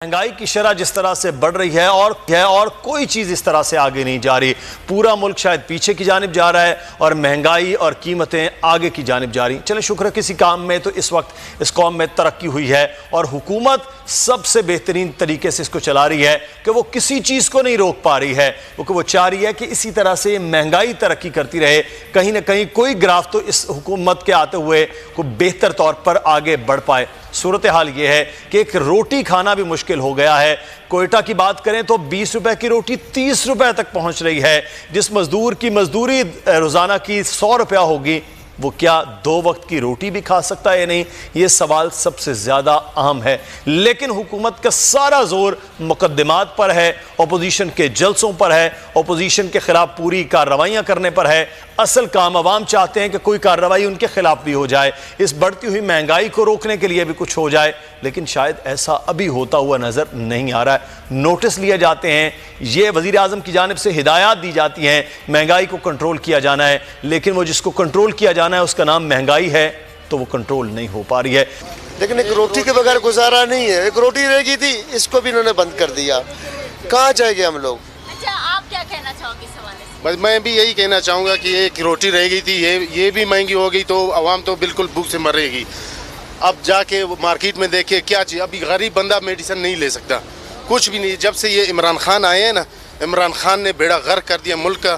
महंगाई की शरह जिस तरह से बढ़ रही है और कोई चीज़ इस तरह से आगे नहीं जा रही। पूरा मुल्क शायद पीछे की जानिब जा रहा है और महंगाई और कीमतें आगे की जानिब जा रही। चलें, शुक्र है किसी काम में तो इस वक्त इस कौम में तरक्की हुई है और हुकूमत सबसे बेहतरीन तरीके से इसको चला रही है कि वो किसी चीज़ को नहीं रोक पा रही है, क्योंकि वो चाह रही है कि इसी तरह से महंगाई तरक्की करती रहे। कहीं ना कहीं कोई ग्राफ तो इस हुकूमत के आते हुए को बेहतर तौर पर आगे बढ़ पाए। सूरत हाल ये है कि एक रोटी खाना भी मुश्किल हो गया है। कोयटा की बात करें तो 20 रुपए की रोटी 30 रुपए तक पहुंच रही है। जिस मजदूर की मजदूरी रोजाना की 100 रुपया होगी, वो क्या 2 वक्त की रोटी भी खा सकता है या नहीं, ये सवाल सबसे ज्यादा अहम है। लेकिन हुकूमत का सारा जोर मुकद्दमात पर है, अपोजिशन के जलसों पर है, अपोजिशन के खिलाफ पूरी कार्रवाइयां करने पर है। असल काम अवाम चाहते हैं कि कोई कार्रवाई उनके खिलाफ भी हो जाए, इस बढ़ती हुई महंगाई को रोकने के लिए भी कुछ हो जाए, लेकिन शायद ऐसा अभी होता हुआ नजर नहीं आ रहा है। नोटिस लिए जाते हैं, ये वजीर आजम की जानिब से हिदायत दी जाती हैं, महंगाई को कंट्रोल किया जाना है, लेकिन वो जिसको कंट्रोल किया जाना है उसका नाम महंगाई है, तो वो कंट्रोल नहीं हो पा रही है। लेकिन एक रोटी के बगैर गुजारा नहीं है। एक रोटी रह गई थी, इसको भी इन्होंने बंद कर दिया। कहाँ जाएंगे हम लोग? अच्छा, आप क्या कहना चाहोगे इस हवाले से? बस मैं भी यही कहना चाहूँगा कि एक रोटी रह गई थी, ये भी महंगी हो गई तो आवाम तो बिल्कुल भूख से मरेगी। अब जाके मार्केट में देखिए क्या चीज़, अभी गरीब बंदा मेडिसिन नहीं ले सकता, कुछ भी नहीं। जब से ये इमरान खान आए हैं ना, इमरान खान ने बेड़ा गर्क कर दिया मुल्क का,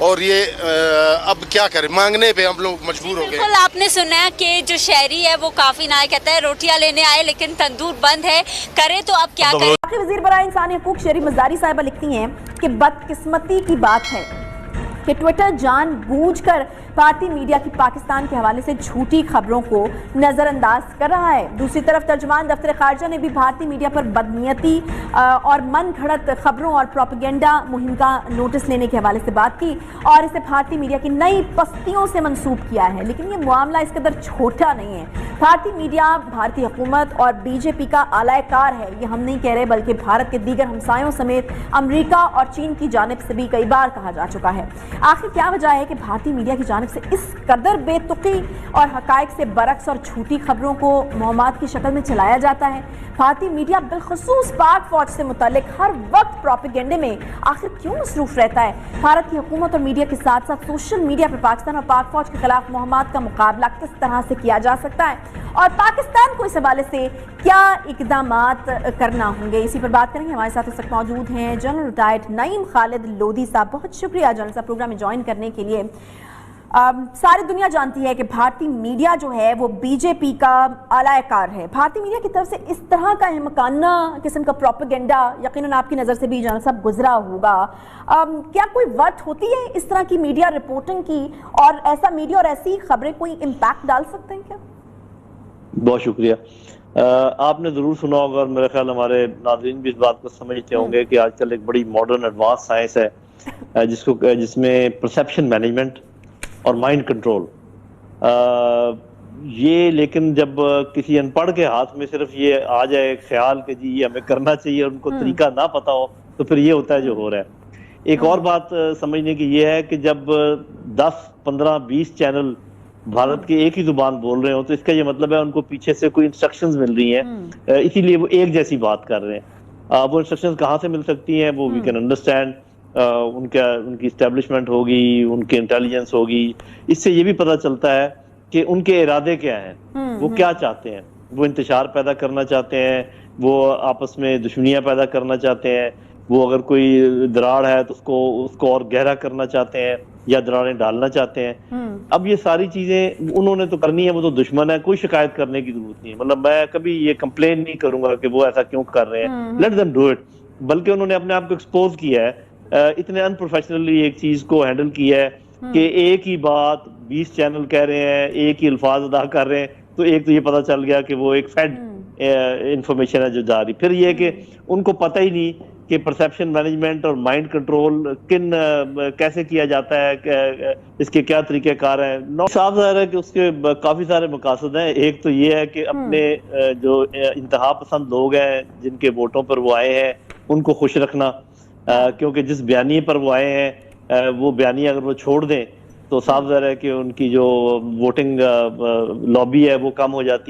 और ये अब क्या करें, मांगने पे हम लोग मजबूर हो गए। बिल्कुल, आपने सुना कि जो शहरी है वो काफी ना कहता है रोटियां लेने आए लेकिन तंदूर बंद है, करे तो अब क्या करें। वज़ीर बराए इंसानी हकूक शेरी मज़ारी साहिबा लिखती हैं कि बदकिस्मती की बात है कि ट्विटर जानबूझकर भारतीय मीडिया की पाकिस्तान के हवाले से झूठी खबरों को नज़रअंदाज कर रहा है। दूसरी तरफ तर्जुमान दफ्तर खारजा ने भी भारतीय मीडिया पर बदनीयती और मन घड़त खबरों और प्रोपेगेंडा मुहिम का नोटिस लेने के हवाले से बात की और इसे भारतीय मीडिया की नई पस्तियों से मंसूब किया है। लेकिन ये मामला इस कदर छोटा नहीं है। भारतीय मीडिया भारतीय हुकूमत और बीजेपी का आलायकार है, ये हम नहीं कह रहे, बल्कि भारत के दीगर हमसायों समेत अमरीका और चीन की जानिब से भी कई बार कहा जा चुका है। आखिर क्या वजह है कि भारतीय मीडिया की जानिब से इस कदर बेतुकी और हकायक से बरक्स और झूठी खबरों को मुहम्मद की शक्ल में चलाया जाता है? भारतीय मीडिया बिलखुसूस पाक फौज से मुतालिक हर वक्त प्रोपेगेंडे में आखिर क्यों मसरूफ रहता है? भारत की हुकूमत और मीडिया के साथ साथ सोशल मीडिया पर पाकिस्तान और पाक फौज के खिलाफ मुहम्मद का मुकाबला किस तरह से किया जा सकता है और पाकिस्तान को इस हवाले से क्या इकदामात करना होंगे, इसी पर बात करेंगे। हमारे साथ इस वक्त मौजूद हैं जनरल रिटायर्ड नईम खालिद लोधी साहब। बहुत शुक्रिया जनरल साहब प्रोग्राम में ज्वाइन करने के लिए। सारी दुनिया जानती है कि भारतीय मीडिया जो है वो बीजेपी का आलायकार है। भारतीय मीडिया की तरफ से इस तरह का अहमकाना किस्म का प्रोपेगेंडा यकीनन आपकी नज़र से भी जनरल साहब गुजरा होगा। क्या कोई वक्त होती है इस तरह की मीडिया रिपोर्टिंग की, और ऐसा मीडिया और ऐसी खबरें कोई इम्पैक्ट डाल सकते हैं क्या? बहुत शुक्रिया। आपने ज़रूर सुना होगा और मेरा ख्याल हमारे नाज़रीन भी इस बात को समझते होंगे कि आजकल एक बड़ी मॉडर्न एडवांस साइंस है जिसमें परसेप्शन मैनेजमेंट और माइंड कंट्रोल, ये लेकिन जब किसी अनपढ़ के हाथ में सिर्फ ये आ जाए ख्याल कि जी ये हमें करना चाहिए और उनको तरीका ना पता हो, तो फिर ये होता है जो हो रहा है। एक और बात समझने की ये है कि जब 10, 15, 20 चैनल भारत की एक ही जुबान बोल रहे हो तो इसका ये मतलब है उनको पीछे से कोई इंस्ट्रक्शंस मिल रही हैं, इसीलिए वो एक जैसी बात कर रहे हैं। वो इंस्ट्रक्शंस कहाँ से मिल सकती हैं वो वी कैन अंडरस्टैंड। उनकी इस्टेब्लिशमेंट होगी, उनकी इंटेलिजेंस होगी, इससे ये भी पता चलता है कि उनके इरादे क्या हैं, वो क्या चाहते हैं। वो इंतशार पैदा करना चाहते हैं, वो आपस में दुश्मनियां पैदा करना चाहते हैं, वो अगर कोई दरार है तो उसको और गहरा करना चाहते हैं या दरारें डालना चाहते हैं। अब ये सारी चीजें उन्होंने तो करनी है, वो तो दुश्मन है, कोई शिकायत करने की जरूरत नहीं है। मतलब मैं कभी ये कंप्लेन नहीं करूंगा कि वो ऐसा क्यों कर रहे हैं, लेट देम डू इट। बल्कि उन्होंने अपने आप को एक्सपोज किया है, इतने अनप्रोफेशनली एक चीज को हैंडल किया है कि एक ही बात 20 चैनल कह रहे हैं, एक ही अल्फाज अदा कर रहे हैं, तो एक तो ये पता चल गया कि वो एक फेड इंफॉर्मेशन है जो जा रही। फिर ये कि उनको पता ही नहीं कि परसेप्शन मैनेजमेंट और माइंड कंट्रोल कैसे किया जाता है, इसके क्या तरीक़ेकार हैं। साफ ज़ाहिर है कि उसके काफ़ी सारे मकासद हैं। एक तो ये है कि अपने जो इंतहा पसंद लोग हैं जिनके वोटों पर वो आए हैं उनको खुश रखना, क्योंकि जिस बयानी पर वो आए हैं वो बयानी अगर वो छोड़ दें तो साफ ज़ाहिर है कि उनकी जो वोटिंग लॉबी है वो कम हो जाती है।